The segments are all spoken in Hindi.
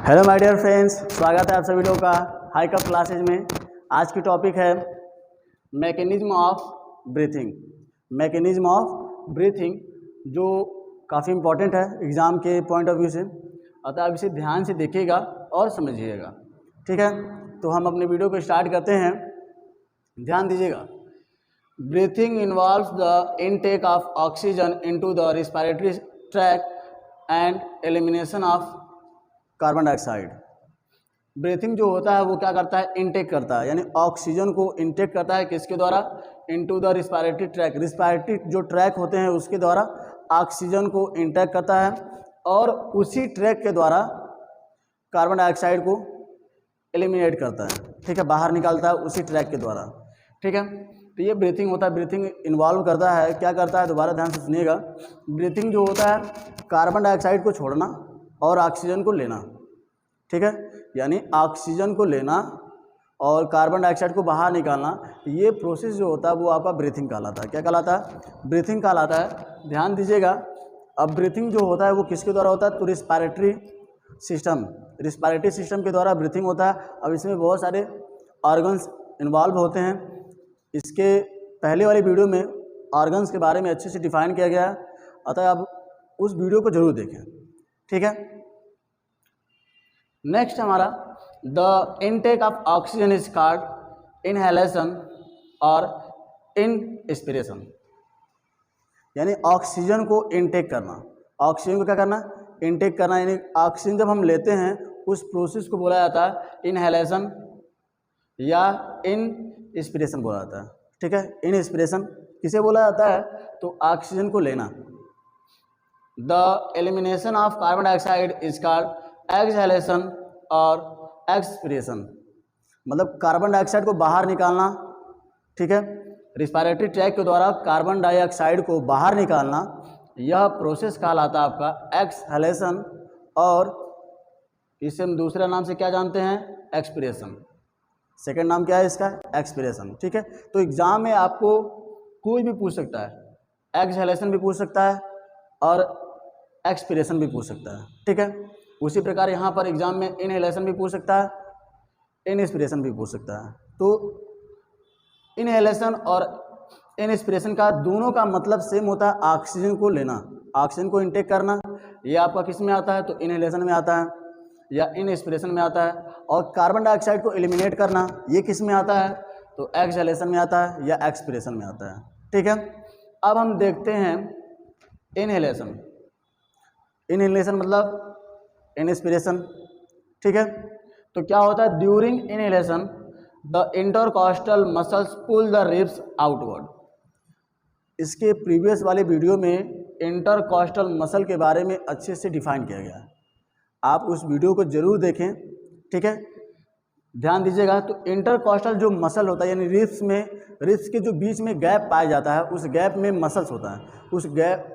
हेलो माय डियर फ्रेंड्स, स्वागत है आप सभी लोगों का हाई कप क्लासेज में। आज की टॉपिक है mechanism of breathing. Mechanism of breathing जो काफ़ी इम्पोर्टेंट है एग्ज़ाम के पॉइंट ऑफ व्यू से, अतः आप इसे ध्यान से देखिएगा और समझिएगा। ठीक है, तो हम अपने वीडियो को स्टार्ट करते हैं। ध्यान दीजिएगा। Breathing involves the intake of oxygen into the respiratory tract and elimination of carbon dioxide. Breathing जो होता है वो क्या करता है, इनटेक करता है, यानी ऑक्सीजन को इनटेक करता है। किसके द्वारा? Into the respiratory track. Respiratory जो ट्रैक होते हैं उसके द्वारा ऑक्सीजन को इनटेक करता है और उसी ट्रैक के द्वारा कार्बन डाइऑक्साइड को एलिमिनेट करता है। ठीक है, बाहर निकालता है उसी ट्रैक के द्वारा। ठीक है, तो ये ब्रीथिंग होता है। ब्रीथिंग इन्वॉल्व करता है, क्या करता है, दोबारा ध्यान से सुनिएगा। ब्रीथिंग जो होता है कार्बन डाइऑक्साइड को छोड़ना और ऑक्सीजन को लेना। ठीक है, यानी ऑक्सीजन को लेना और कार्बन डाइऑक्साइड को बाहर निकालना, ये प्रोसेस जो होता है वो आपका ब्रीथिंग कहलाता है। क्या कहलाता है? ब्रीथिंग कहलाता है। ध्यान दीजिएगा। अब ब्रीथिंग जो होता है वो किसके द्वारा होता है? तो रिस्पिरेटरी सिस्टम के द्वारा ब्रीथिंग होता है। अब इसमें बहुत सारे ऑर्गन्स इन्वॉल्व होते हैं। इसके पहले वाली वीडियो में ऑर्गन्स के बारे में अच्छे से डिफाइन किया गया है, अतः आप उस वीडियो को जरूर देखें। ठीक है, नेक्स्ट हमारा the intake of oxygen is called inhalation और इंस्पिरेशन, यानी ऑक्सीजन को इनटेक करना। ऑक्सीजन को क्या करना? इनटेक करना, यानी ऑक्सीजन जब हम लेते हैं उस प्रोसेस को बोला जाता है इनहेलेशन या इंस्पिरेशन बोला जाता है। ठीक है, इंस्पिरेशन किसे बोला जाता है? तो ऑक्सीजन को लेना। The elimination of carbon dioxide is called exhalation और एक्सपिरेशन, मतलब कार्बन डाइऑक्साइड को बाहर निकालना। ठीक है, रिस्पिरेटरी ट्रैक के द्वारा कार्बन डाइऑक्साइड को बाहर निकालना, यह प्रोसेस कहलाता है आपका एक्सहेलेशन, और इसे हम दूसरे नाम से क्या जानते हैं? एक्सपिरेशन। सेकंड नाम क्या है इसका? एक्सपिरेशन। ठीक है, तो एग्जाम में आपको कोई भी पूछ सकता है, एक्सहेलेशन भी पूछ सकता है और एक्सपिरेशन भी पूछ सकता है। ठीक है, उसी प्रकार यहाँ पर एग्जाम में इनहेलेशन भी पूछ सकता है, इंस्पिरेशन भी पूछ सकता है। तो इनहेलेशन और इंस्पिरेशन का दोनों का मतलब सेम होता है, ऑक्सीजन को लेना, ऑक्सीजन को इनटेक करना। ये आपका किस में आता है? तो इनहेलेशन में आता है या इंस्पिरेशन में आता है। और कार्बन डाइऑक्साइड को एलिमिनेट करना, ये किस में आता है? तो एक्सहेलेशन में आता है या एक्सपिरेशन में आता है। ठीक है, अब हम देखते हैं इनहेलेशन। इनहेलेशन मतलब इंस्पिरेशन। ठीक है, तो क्या होता है? During inhalation the intercostal muscles pull the ribs outward. इसके प्रीवियस वाले वीडियो में इंटरकॉस्टल मसल के बारे में अच्छे से डिफाइन किया गया है, आप उस वीडियो को जरूर देखें। ठीक है, ध्यान दीजिएगा। तो इंटरकॉस्टल जो मसल होता है, यानी रिब्स के जो बीच में गैप पाया जाता है, उस गैप में मसल्स होता है।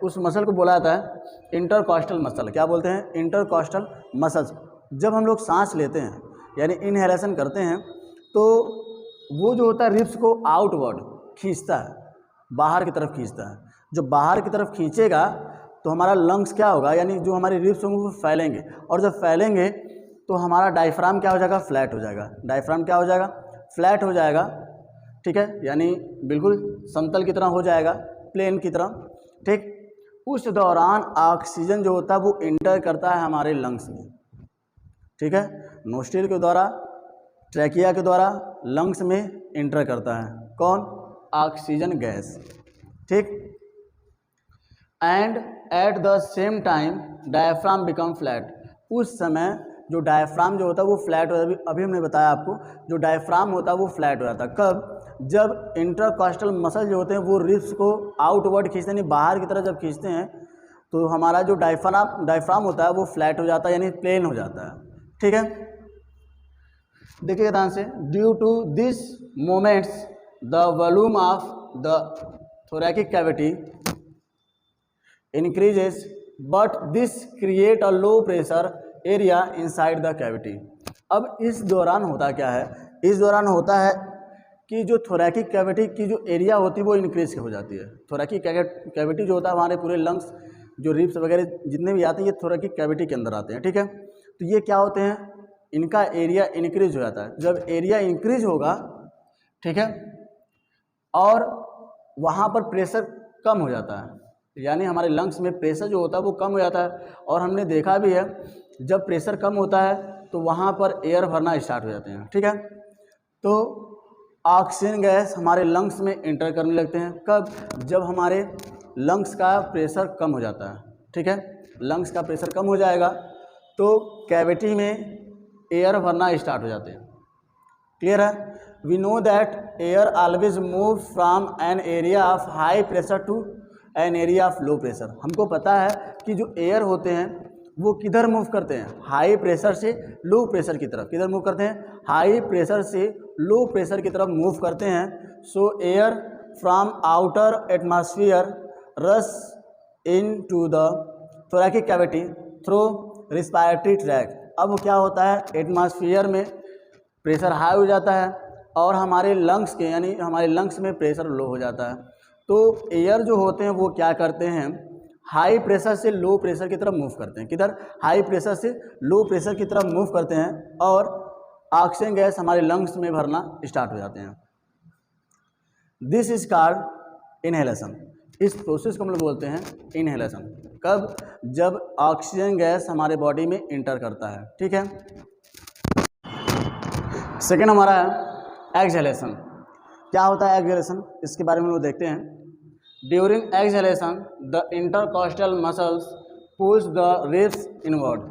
उस मसल को बोला जाता है इंटरकॉस्टल मसल। क्या बोलते हैं? Intercostal muscles. जब हम लोग सांस लेते हैं यानी इनहेलेशन करते हैं, तो वो जो होता है रिब्स को आउटवर्ड खींचता है, बाहर की तरफ खींचता है। जो बाहर की तरफ खींचेगा तो हमारा लंग्स क्या होगा, यानी जो हमारे रिब्स होंगे वो फैलेंगे, और जब फैलेंगे तो हमारा डायफ्राम क्या हो जाएगा? फ्लैट हो जाएगा। डायफ्राम क्या हो जाएगा? फ्लैट हो जाएगा। ठीक है, यानी बिल्कुल समतल की तरह हो जाएगा, प्लेन की तरह। ठीक, उस दौरान ऑक्सीजन जो होता है वो इंटर करता है हमारे लंग्स में। ठीक है, नोस्ट्रिल के द्वारा, ट्रैकिया के द्वारा लंग्स में इंटर करता है। कौन? Oxygen gas. ठीक, and at the same time diaphragm become flat. उस समय जो डायफ्राम जो होता है वो फ्लैट हो जाता है। अभी हमने बताया आपको, जो डायफ्राम होता है वो फ्लैट हो जाता है। कब? जब इंटरकॉस्टल मसल जो होते हैं वो रिब्स को आउटवर्ड खींचते हैं, यानी बाहर की तरफ जब खींचते हैं तो हमारा जो डायफ्राम होता है वो फ्लैट हो जाता है, यानी प्लेन हो जाता है। ठीक है, देखिए ध्यान से। Due to this moments the volume of the thoracic cavity increases, but this create a low pressure area inside the cavity। अब इस दौरान होता क्या है? इस दौरान होता है कि जो थोरैकिक कैविटी की जो एरिया होती है वो इंक्रीज हो जाती है। थोरैकिक कैविटी जो होता है हमारे पूरे लंग्स, जो रिब्स वगैरह जितने भी आते हैं ये थोरैकिक कैविटी के अंदर आते हैं। ठीक है, तो ये क्या होते हैं, इनका एरिया इंक्रीज हो जाता है। जब एरिया इंक्रीज होगा, ठीक है, और वहाँ पर प्रेशर कम हो जाता है, यानी हमारे लंग्स में प्रेशर जो होता है वो कम हो जाता है। और हमने देखा भी है जब प्रेशर कम होता है तो वहाँ पर एयर भरना स्टार्ट हो जाते हैं, ठीक है। तो ऑक्सीजन गैस हमारे लंग्स में इंटर करने लगते हैं। कब? जब हमारे लंग्स का प्रेशर कम हो जाता है, ठीक है। लंग्स का प्रेशर कम हो जाएगा तो कैविटी में एयर भरना स्टार्ट हो जाते हैं। क्लियर है? We know that air always move from an area of high pressure to an area of low pressure. हमको पता है कि जो एयर होते हैं वो किधर मूव करते हैं, हाई प्रेशर से लो प्रेशर की तरफ। किधर मूव करते हैं? हाई प्रेशर से लो प्रेशर की तरफ मूव करते हैं। So air from outer atmosphere rush into the thoracic cavity through respiratory track. अब क्या होता है, एटमॉस्फेयर में प्रेशर हाई हो जाता है और हमारे लंग्स के यानी हमारे लंग्स में प्रेशर लो हो जाता है। तो एयर जो होते हैं वो क्या करते हैं, हाई प्रेशर से लो प्रेशर की तरफ मूव करते हैं। किधर? हाई प्रेशर से लो प्रेशर की तरफ मूव करते हैं और ऑक्सीजन गैस हमारे लंग्स में भरना स्टार्ट हो जाते हैं। This is called inhalation. इस प्रोसेस को हम लोग बोलते हैं इनहेलेशन। कब? जब ऑक्सीजन गैस हमारे बॉडी में इंटर करता है, ठीक है। सेकेंड हमारा है एक्सहेलेशन। क्या होता है एक्सहेलेशन, इसके बारे में हम लोग देखते हैं। During exhalation the intercostal muscles pulls the ribs inward.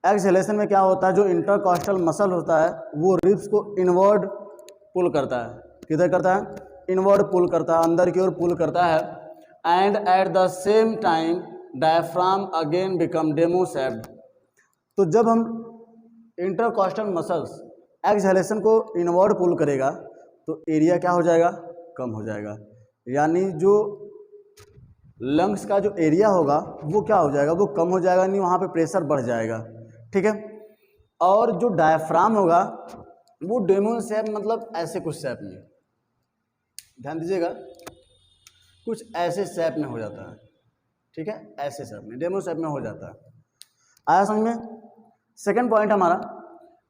Exhalation में क्या होता है, जो इंटरकॉस्टल मसल होता है वो रिब्स को इनवर्ड पुल करता है। किधर करता है? इनवर्ड पुल करता है, अंदर की ओर पुल करता है। And at the same time diaphragm again become dome shaped. तो जब हम इंटरकॉस्टल मसल्स एक्सहेलेशन को इनवर्ड पुल करेगा तो एरिया क्या हो जाएगा, कम हो जाएगा। यानी जो लंग्स का जो एरिया होगा वो क्या हो जाएगा, वो कम हो जाएगा, नहीं वहाँ पे प्रेशर बढ़ जाएगा, ठीक है। और जो डायफ्राम होगा वो डेमो शेप, मतलब ऐसे कुछ शेप में, ध्यान दीजिएगा, कुछ ऐसे शेप में हो जाता है, ठीक है, ऐसे शेप में, डेमो शेप में हो जाता है। आया समझ में? सेकेंड पॉइंट हमारा,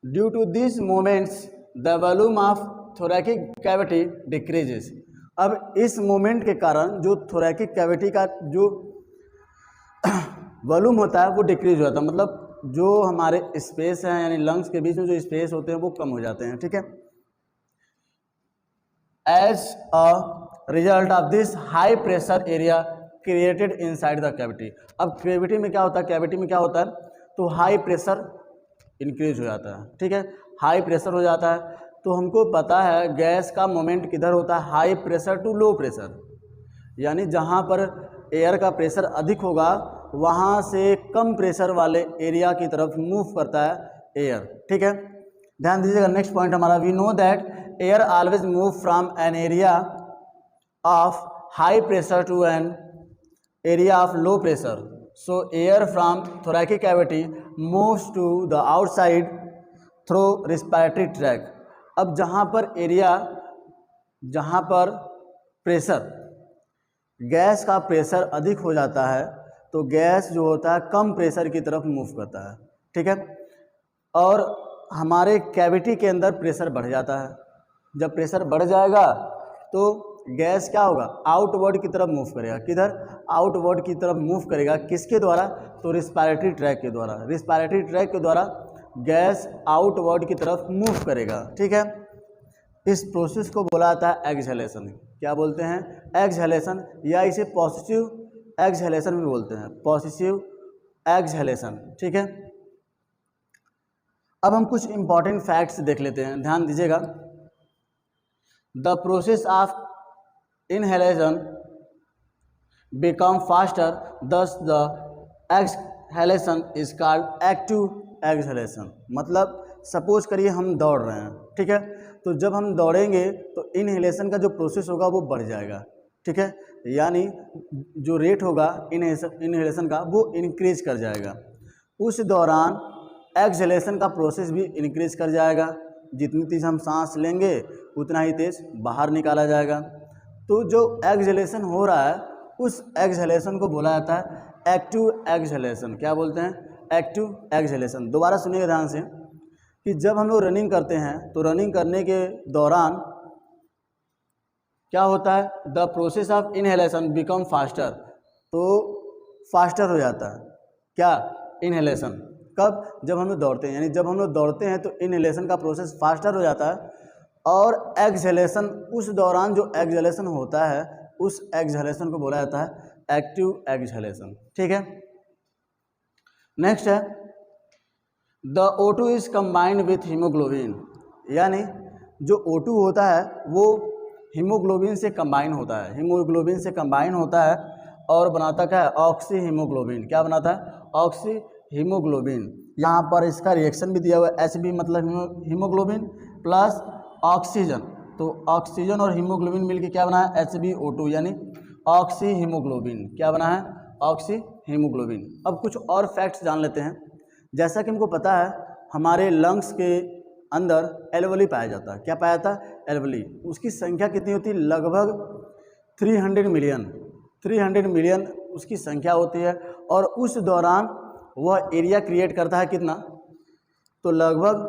due to this moments the volume of thoracic cavity decreases. अब इस मोमेंट के कारण जो थोरैकिक कैविटी का जो वॉल्यूम होता है वो डिक्रीज हो जाता है, मतलब जो हमारे स्पेस हैं यानी लंग्स के बीच में जो स्पेस होते हैं वो कम हो जाते हैं, ठीक है। As a result of this high pressure area created inside the cavity. अब कैविटी में क्या होता है, कैविटी में क्या होता है, तो हाई प्रेशर इंक्रीज हो जाता है, ठीक है, हाई प्रेशर हो जाता है। तो हमको पता है गैस का मोमेंट किधर होता है, high pressure to low pressure, यानी जहाँ पर एयर का प्रेशर अधिक होगा वहाँ से कम प्रेशर वाले एरिया की तरफ मूव करता है एयर, ठीक है। ध्यान दीजिएगा, नेक्स्ट पॉइंट हमारा, we know that air always move from an area of high pressure to an area of low pressure. So air from thoracic cavity moves to the outside through respiratory track. अब जहाँ पर एरिया, जहाँ पर प्रेशर, गैस का प्रेशर अधिक हो जाता है तो गैस जो होता है कम प्रेशर की तरफ मूव करता है, ठीक है। और हमारे कैविटी के अंदर प्रेशर बढ़ जाता है। जब प्रेशर बढ़ जाएगा तो गैस क्या होगा, आउटवर्ड की तरफ मूव करेगा। किधर? आउटवर्ड की तरफ मूव करेगा। किसके द्वारा? तो रिस्पायरेटरी ट्रैक के द्वारा। रिस्पायरेटरी ट्रैक के द्वारा गैस आउटवर्ड की तरफ मूव करेगा, ठीक है। इस प्रोसेस को बोला जाता है एक्सहेलेशन। क्या बोलते हैं? एक्सहेलेशन, या इसे पॉजिटिव एक्सहेलेशन भी बोलते हैं, पॉजिटिव एक्सहेलेशन, ठीक है। अब हम कुछ इंपॉर्टेंट फैक्ट्स देख लेते हैं, ध्यान दीजिएगा। The process of inhalation become faster, thus the exhalation is called active exhalation। मतलब सपोज करिए हम दौड़ रहे हैं, ठीक है, तो जब हम दौड़ेंगे तो इनहेलेशन का जो प्रोसेस होगा वो बढ़ जाएगा, ठीक है, यानी जो रेट होगा इनहेलेशन का वो इंक्रीज कर जाएगा। उस दौरान एक्सहेलेशन का प्रोसेस भी इंक्रीज कर जाएगा। जितनी तेज हम सांस लेंगे उतना ही तेज बाहर निकाला जाएगा। तो जो एक्सहेलेशन हो रहा है उस एक्सहेलेशन को बोला जाता है एक्टिव एक्सहेलेशन। क्या बोलते हैं? Active exhalation. दोबारा सुनिएगा ध्यान से कि जब हम लोग रनिंग करते हैं तो रनिंग करने के दौरान क्या होता है, the process of inhalation become faster, तो फास्टर हो जाता है क्या, इनहेलेशन। कब, जब हम लोग दौड़ते हैं, यानी जब हम लोग दौड़ते हैं तो इनहेलेशन का प्रोसेस फास्टर हो जाता है, और एक्सहेलेशन, उस दौरान जो एक्सहेलेशन होता है उस एक्सहेलेशन को बोला जाता है एक्टिव एक्सहेलेशन। ठीक है, नेक्स्ट है the O2 is combined with haemoglobin, यानी जो O2 होता है वो हीमोग्लोबिन से कंबाइन होता है, हीमोग्लोबिन से कंबाइन होता है और बनाता क्या है, ऑक्सी हीमोग्लोबिन। क्या बनाता है, ऑक्सी हीमोग्लोबिन। यहाँ पर इसका रिएक्शन भी दिया हुआ है, Hb मतलब हीमोग्लोबिन प्लस ऑक्सीजन, तो ऑक्सीजन और हीमोग्लोबिन मिलके क्या बना है, HbO2, यानी ऑक्सी हीमोग्लोबिन। क्या बना है, ऑक्सी हीमोग्लोबिन। अब कुछ और फैक्ट्स जान लेते हैं। जैसा कि हमको पता है हमारे लंग्स के अंदर एल्वेली पाया जाता है। क्या पाया जाता है, एल्वेली। उसकी संख्या कितनी होती है, लगभग 300 मिलियन, 300 मिलियन उसकी संख्या होती है, और उस दौरान वह एरिया क्रिएट करता है कितना, तो लगभग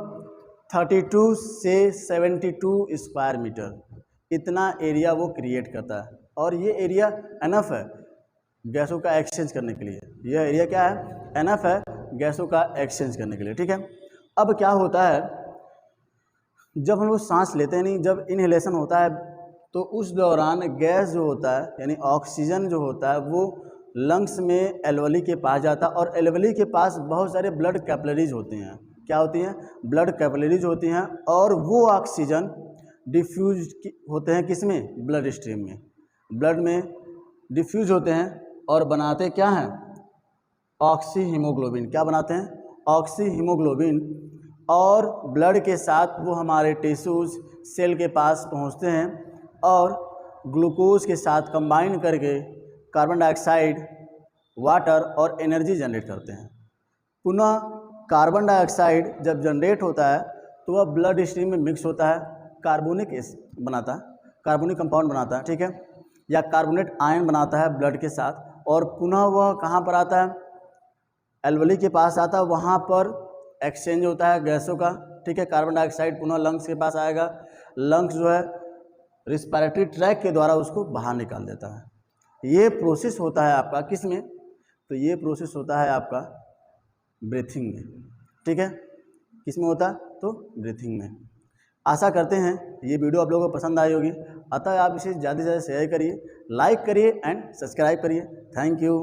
32 से 72 स्क्वायर मीटर, इतना एरिया वो क्रिएट करता है। और ये एरिया एनफ है गैसों का एक्सचेंज करने के लिए, यह एरिया क्या है, एनफ है गैसों का एक्सचेंज करने के लिए। ठीक है, अब क्या होता है, जब हम लोग सांस लेते हैं, नहीं जब इनहेलेशन होता है तो उस दौरान गैस जो होता है यानी ऑक्सीजन जो होता है वो लंग्स में एल्वेली के पास जाता है, और एल्वेली के पास बहुत सारे ब्लड कैपिलरीज होते हैं। क्या होती हैं, ब्लड कैपिलरीज होती हैं, और वो ऑक्सीजन डिफ्यूज होते हैं किसमें, ब्लड स्ट्रीम में, ब्लड में डिफ्यूज होते हैं और बनाते क्या हैं, ऑक्सी हीमोग्लोबिन। क्या बनाते हैं, ऑक्सी हीमोग्लोबिन, और ब्लड के साथ वो हमारे टिश्यूज सेल के पास पहुंचते हैं और ग्लूकोज के साथ कंबाइन करके कार्बन डाइऑक्साइड, वाटर और एनर्जी जनरेट करते हैं। पुनः कार्बन डाइऑक्साइड जब जनरेट होता है तो वह ब्लड स्ट्रीम में मिक्स होता है, कार्बोनिक एसिड बनाता है, कार्बोनिक कंपाउंड बनाता है। ठीक है, या कार्बोनेट आयन बनाता है ब्लड के साथ, और पुनः वह कहाँ पर आता है, एल्वेली के पास आता है, वहाँ पर एक्सचेंज होता है गैसों का। ठीक है, कार्बन डाइऑक्साइड पुनः लंग्स के पास आएगा, लंग्स जो है रिस्पिरेटरी ट्रैक के द्वारा उसको बाहर निकाल देता है। ये प्रोसेस होता है आपका किस में, तो ये प्रोसेस होता है आपका ब्रीथिंग में। ठीक है, किस में होता है, तो ब्रीथिंग में। आशा करते हैं ये वीडियो आप लोगों को पसंद आई होगी, अतः आप इसे ज़्यादा से ज़्यादा शेयर करिए, लाइक करिए एंड सब्सक्राइब करिए। Thank you.